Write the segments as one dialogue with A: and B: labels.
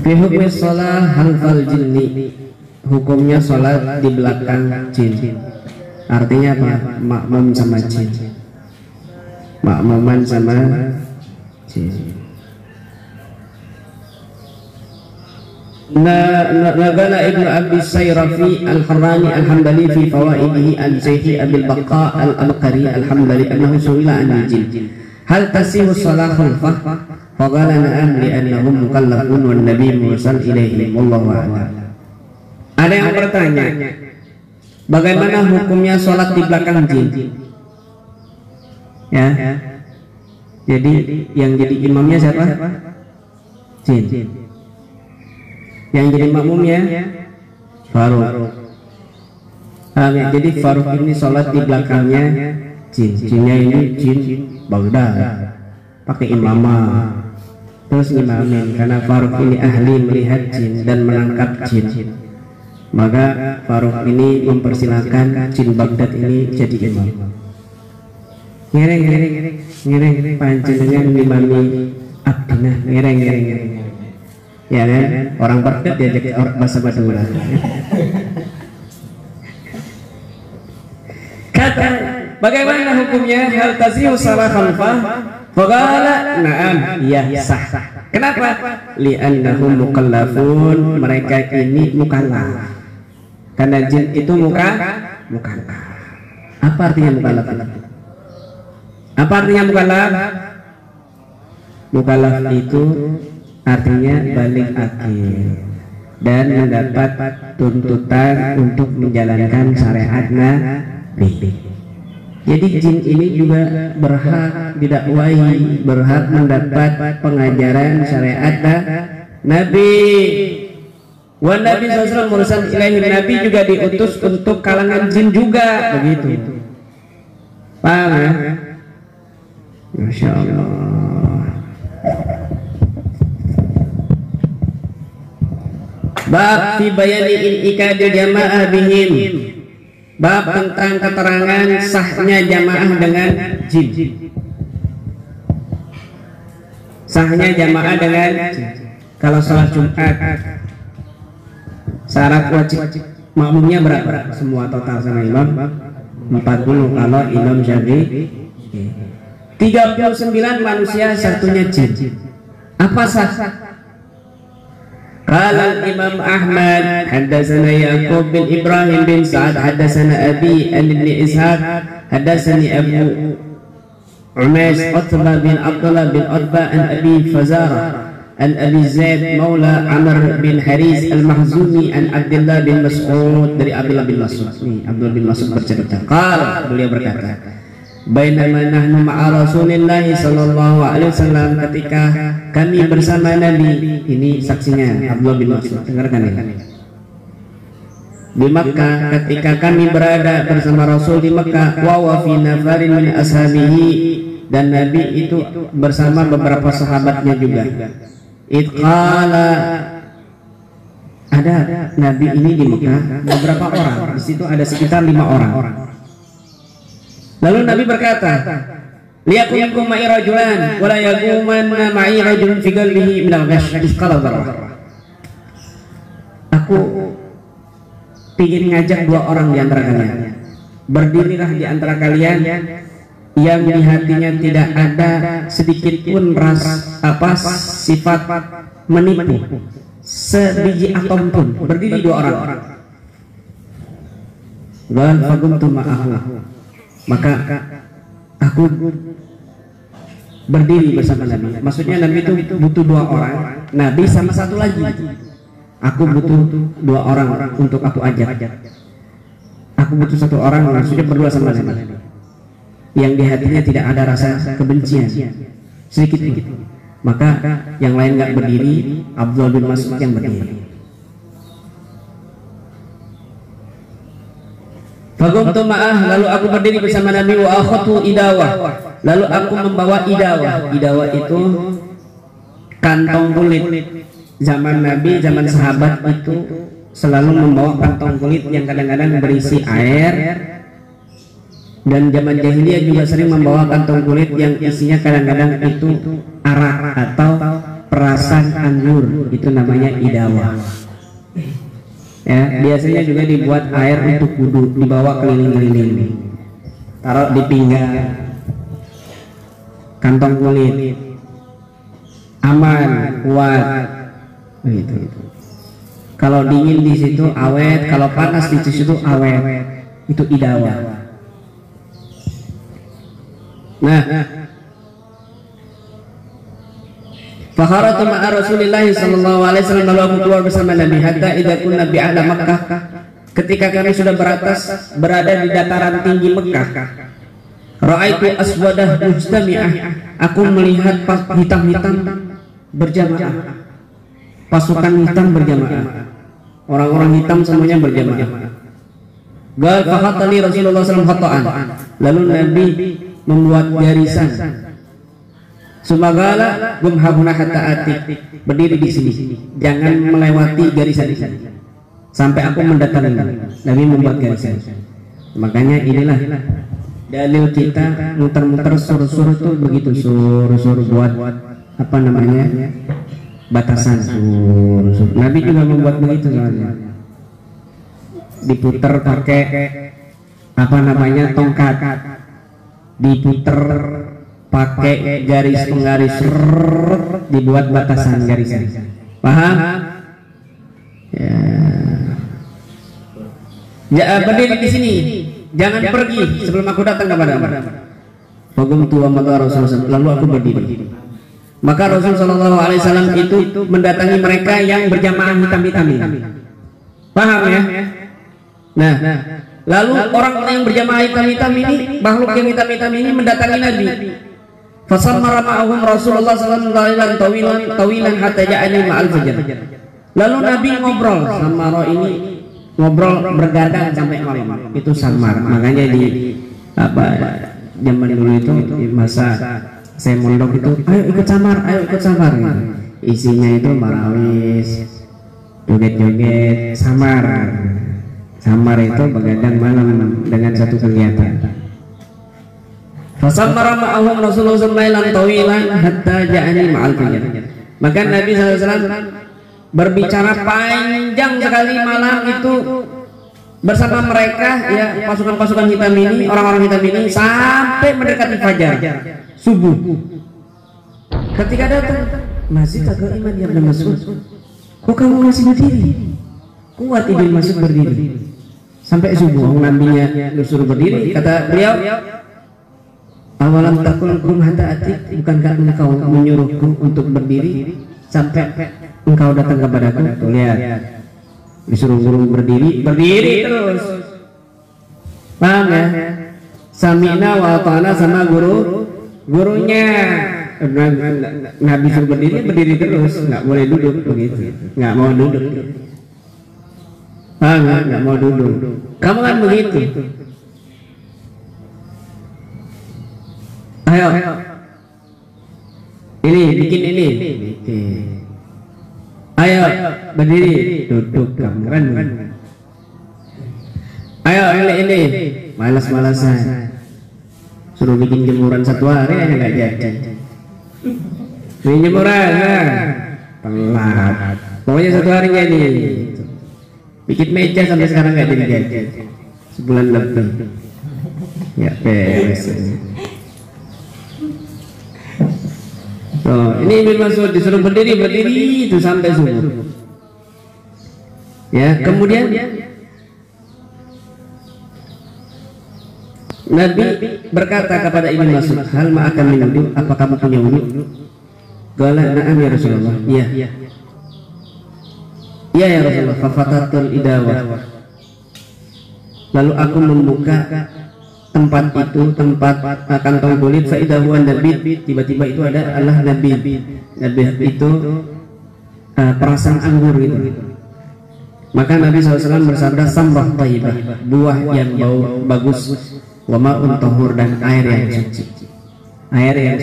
A: Fi hukmi sholat khalfal jinni, hukumnya sholat di belakang jin. Artinya apa? Makmum sama jin, makmuman sama jin. Nagala Ibnu Abi Sayrafi Al-Harrani Al-Hambali fi fawaidihi an Syekh Abil Baqa Al-Abqari Al-Hambali annahu su'ila an jin hal tasihu shalah khalfah faqala na'am li'annahum mukallafun wan nabiy mursal ilaihim wallahu a'lam. Ada yang bertanya, bagaimana hukumnya sholat di belakang jin? Ya, jadi yang jadi imamnya siapa? Jin. Yang jadi makmumnya Faruk. Jadi Faruk ini sholat di belakangnya jin. Jinnya ini jin Baghdad, pakai imamah, terus imamin. Karena Faruk ini ahli melihat jin dan menangkap jin, maka Faruk ini mempersilahkan jin Baghdad ini jadi imam. Ngereng panjenengan imami abdinah, ngereng. Ya kan, orang Baghdad diajak bahasa Madura. Kata, bagaimana hukumnya hal tazihu salah khalfah? Faqala na'am, iya sah. Kenapa? Li'annahum mukallafun, mereka ini mukallaf. Karena jin itu mukallaf. Apa artinya mukallaf? Apa artinya mukallaf? Mukallaf itu artinya balik akil dan mendapat tuntutan untuk menjalankan syariat Nabi. Jadi jin ini juga berhak didakwahi, berhak mendapat pengajaran syariat Nabi. Wa Nabi SAW mursal ilaihim, Nabi juga diutus untuk kalangan jin juga, begitu. Paham ya? Masya Allah. Bab fi bayani inqidadil jamaah bihim. Bab tentang keterangan sahnya jamaah dengan jin. Sahnya jamaah dengan jin. Kalau sholat Jumat, syarat wajib makmumnya berapa? Semua total sama imam 40. Kalau Imam Syafi'i 39 manusia, satunya jin. Apa sah? Qala al-Imam Ahmad haddatsana Yaqub bin Ibrahim bin Sa'ad haddatsana Abi an Ibn Ishaq haddatsani Abu Umays Utbah bin Abdullah bin Utbah an Abi Fazara an Abi Zaid Maula Amr bin Haris al-Mahzumi an Abdullah bin Mas'ud dari Abdullah bin Mas'ud. Nih, Abdullah bin Mas'ud bercerita. Qala, beliau berkata, bainama nahnu ma'a Rasulillah sallallahu alaihi wasallam, ketika kami bersama Nabi. Ini saksinya Abdullah bin Mas'ud, dengarkan ini. Di Makkah, ketika kami berada bersama Rasul di Makkah, wa fi nafarin min ashabihi, dan Nabi itu bersama beberapa sahabatnya juga. Itqala, ada Nabi ini di Makkah, beberapa orang. Di situ ada sekitar 5 orang. Lalu Nabi berkata, liyakum ma'i rajulan wa la yaqumanna ma'i rajulun fi qalbihi min al-ghash isqala dzarrah. Aku ingin ngajak 2 orang di antara kalian. Berdirilah di antara kalian yang di hatinya tidak ada sedikit pun sifat menipu, sebiji atom pun. Berdiri 2 orang. Wa faqumtu ma'ahu, maka aku berdiri bersama Nabi. Maksudnya Nabi itu butuh 2 orang, Nabi sama 1 lagi. Aku butuh 2 orang untuk aku ajak. Aku butuh 1 orang, maksudnya berdua sama Nabi, yang di hatinya tidak ada rasa kebencian sedikit pun. Maka yang lain nggak berdiri, Abdullah bin Mas'ud yang berdiri. Faqumtu ma'ah, lalu aku berdiri bersama Nabi, wa akhadtu idawah, lalu aku membawa idawah. Idawah itu kantong kulit. Zaman Nabi, zaman sahabat itu selalu membawa kantong kulit yang kadang-kadang berisi air, dan zaman jahiliyah juga sering membawa kantong kulit yang isinya kadang-kadang itu arak atau peras perasan anggur, itu namanya idawa. Ya, biasanya juga dibuat air untuk wudhu, dibawa keliling-keliling, taruh di pinggang, kantong kulit, aman, kuat, begitu. Kalau dingin di situ awet, kalau panas di situ awet, itu idawa. Nah, fakharatu ma'a Rasulillah sallallahu alaihi wasallam, lalu aku keluar bersama Nabi hatta idza kunna bi a'la Makkah, ketika kami sudah berada di dataran tinggi Mekah. Ra'aitu aswadah mujtami'ah, aku melihat hitam-hitam berjamaah, pasukan hitam berjamaah, orang-orang hitam semuanya berjamaah. Gal fakhatali Rasulullah sallallahu alaihi wasallam, lalu Nabi membuat garisan. Sumagala gumhabuna hatta atik, berdiri di sini, jangan melewati garisan ini sampai aku mendatangi. Nabi membuat garisan. Makanya inilah dalil kita muter-muter sur-sur itu begitu, sur buat apa namanya, batasan sur. Nabi juga membuat begitu soalnya, diputer pakai apa namanya, tongkat, diputer pakai garis penggaris, dibuat batasan garisan. Paham? Ya, berdiri di sini, jangan pergi sebelum aku datang kepadamu. Faqumtu wa madha Rasulullah, lalu aku berdiri. Maka Rasul sallallahu alaihi wasallam itu mendatangi mereka yang berjamaah hitam-hitam ini. Paham ya? Nah, lalu orang-orang yang berjamaah hitam-hitam ini, makhluk yang hitam-hitam ini mendatangi Nabi. Fasammara ma'ahum Rasulullah sallallahu alaihi wasallam tawilan hatta ja'ani ma'al fajr. Lalu Nabi ngobrol sama roh ini, ngobrol bergadang sampai malam. Itu samar. Makanya di apa zaman dulu itu, di masa saya mondok itu, ayo ikut samar, ayo ikut samar. Isinya itu marawis, joget-joget, samar. Samar itu begadang malam dengan satu kegiatan. Fasammara ma'ahum Rasulullah sallallahu alaihi tawilan hatta ja'ani ma'al fajr. Maka Nabi SAW berbicara panjang sekali malam itu bersama mereka, ya, pasukan-pasukan hitam ini, orang-orang hitam ini, sampai mendekati fajar, subuh. Ketika datang, masih kagak iman ya Ibn Mas'ud, kok kamu masih berdiri? Kuat Ibn Mas'ud berdiri sampai subuh. Nabinya disuruh berdiri, kata beliau, awalam takul kum hatta atik, bukankah engkau menyuruhku untuk berdiri sampai engkau datang kepadaku? Tuh, lihat, disuruh guru berdiri terus. Paham ya? Sami'na wa ata'na sama gurunya. Nabi suruh berdiri terus, nggak boleh duduk begitu, nggak mau duduk. Paham ya? Nggak mau duduk. Kamu kan begitu. Ayo, ini bikin ini. Ayo berdiri, duduk, kamu kan. Ayo ini, malas-malasan. Suruh bikin jemuran satu hari aja nggak jadi. Bikin jemuran, nah, telat. Pokoknya satu hari jadi. Bikin meja sampai sekarang nggak jadi. Sebulan lebih. Ya beres. Oh, ini Ibn Mas'ud disuruh berdiri itu sampai subuh. Ya, kemudian Nabi berkata kepada Ibn Mas'ud, hal ma'akan min wudu, apa kamu punya wudu? Qala na'am ya Rasulullah. Iya. Iya ya Rasulullah. Fafatatul idawah. Lalu aku membuka tempat itu, tempat kantong kulit, faidahuan Nabi, tiba-tiba itu adalah Nabi itu perasan anggur itu. Maka Nabi SAW bersabda, samrah thayyibah, buah yang bau bagus, wa ma'un tahur, dan air yang suci. Air yang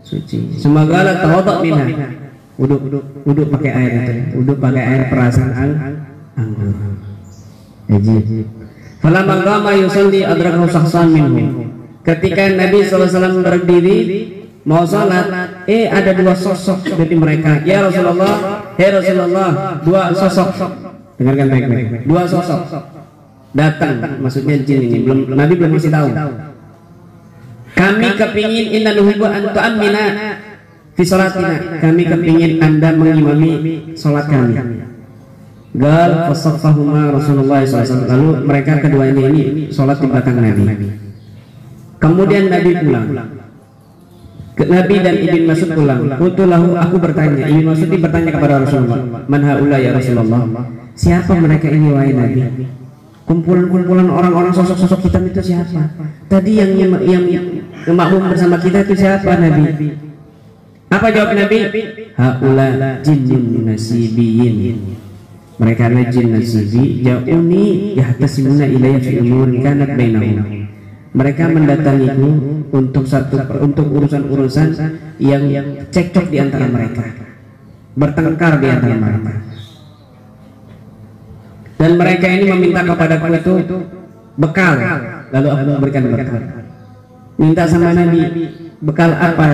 A: suci. Semoga Allah tawadhu minha, uduk pakai air itu, uduk pakai air perasan anggur. Ajib. Falamma qama yusalli adrakahu shakhsan minhum. Ketika Nabi SAW berdiri mau salat, ada dua sosok dari mereka. Ya Rasulullah, dua sosok. Dengarkan baik-baik. Dua sosok datang, maksudnya jin ini. Nabi belum masih tahu. Kami kepingin inna nuhibbu an tu'ammina fi sholatina. Kami kepingin Anda mengimami sholat kami. Gal fasaffahuma Rasulullah SAW. Lalu mereka keduanya ini sholat di belakang Nabi. Kemudian Nabi pulang. Nabi dan Ibn Mas'ud pulang. Qultulahu, aku bertanya. Ibn Mas'ud bertanya kepada Rasulullah, man haula ya Rasulullah? Siapa mereka ini wahai Nabi? Kumpulan-kumpulan orang-orang sosok-sosok hitam itu siapa? Tadi yang makmum bersama kita itu siapa Nabi? Apa jawab Nabi? Haula jinnun nasibiyin. Mereka adalah jin nasibi. Ja'uni yahtasimuna ilayya fi umurin kanat bainahum. Mereka mendatangiku untuk urusan-urusan yang cekcok di antara mereka, bertengkar di antara mereka. Dan mereka ini meminta kepadaku itu bekal. Lalu aku memberikan bekal. Minta sama Nabi, bekal apa?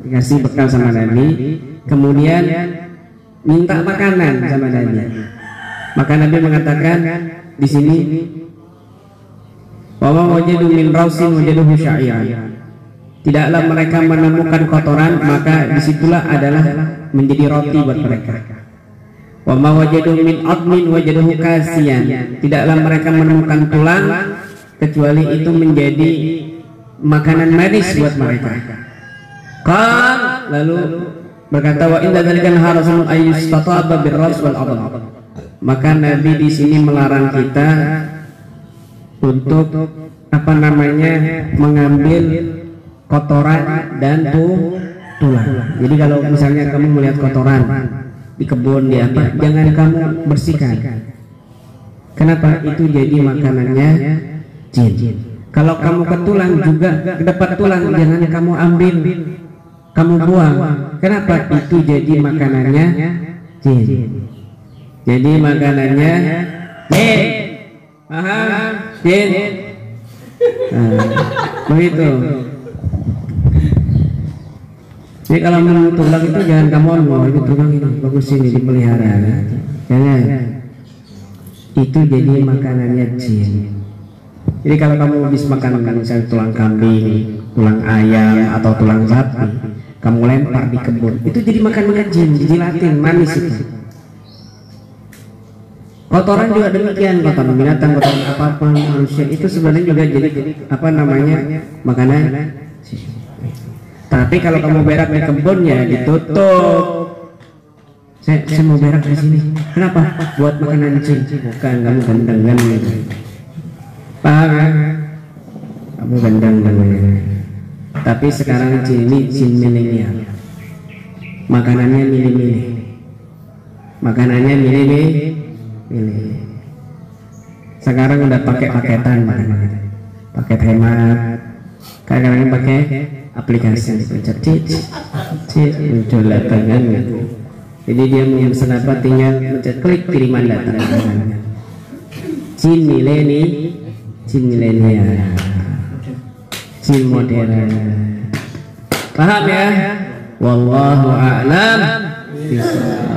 A: Dikasih bekal sama Nabi. Kemudian minta makanan sama Nabi. Maka Nabi mengatakan di sini, wa ma wajadu min rausin wajaduhu sya'iran. Tidaklah mereka menemukan kotoran, maka disitulah adalah menjadi roti buat mereka. Wa ma wajadu min admin wajaduhu kasian. Tidaklah mereka menemukan tulang, kecuali itu menjadi makanan manis buat mereka. Lalu berkata, wa inda dzalika harasun ayyustataba birras wal adm. Maka Nabi di sini melarang kita untuk mengambil kotoran dan tulang. Jadi kalau misalnya kamu melihat kotoran di kebun di apa, jangan kamu bersihkan. Kenapa? Itu jadi makanannya jin. Kalau kamu ke tulang juga dapat tulang, jangan kamu ambil, kamu buang. Kenapa? Itu jadi makanannya jin. Jadi makanannya jin. Paham? Jin. Begitu. Jadi kalau mau tulang itu jangan kamu ambil, itu tulang ini bagus ini dipelihara. Jangan. Itu jadi makanannya jin. Jadi kalau kamu habis makan misalnya tulang kambing, tulang ayam atau tulang sapi, kamu lempar di kebun, itu jadi makanannya jin, dijilatin, manis itu. Kotoran juga demikian, kotoran binatang, kotoran apapun manusia itu sebenarnya juga jadi makanan. Tapi kalau kamu berak di kebun ya ditutup. Saya mau berak di sini. Kenapa? Buat makanan jin. Bukan, kamu gandangan gitu. Paham ya? Kamu gandangan. Tapi sekarang jin ini jin milenial. Makanannya milih-milih. Makanannya milih-milih. Sekarang udah pakai paketan makanan. Paket hemat. Kadang-kadang pakai aplikasi dipencet muncul datangan gitu. Jadi dia memesan apa tinggal mencet klik kiriman datang. Jin milenial, jin modern. Paham ya? Wallahu a'lam bishawab.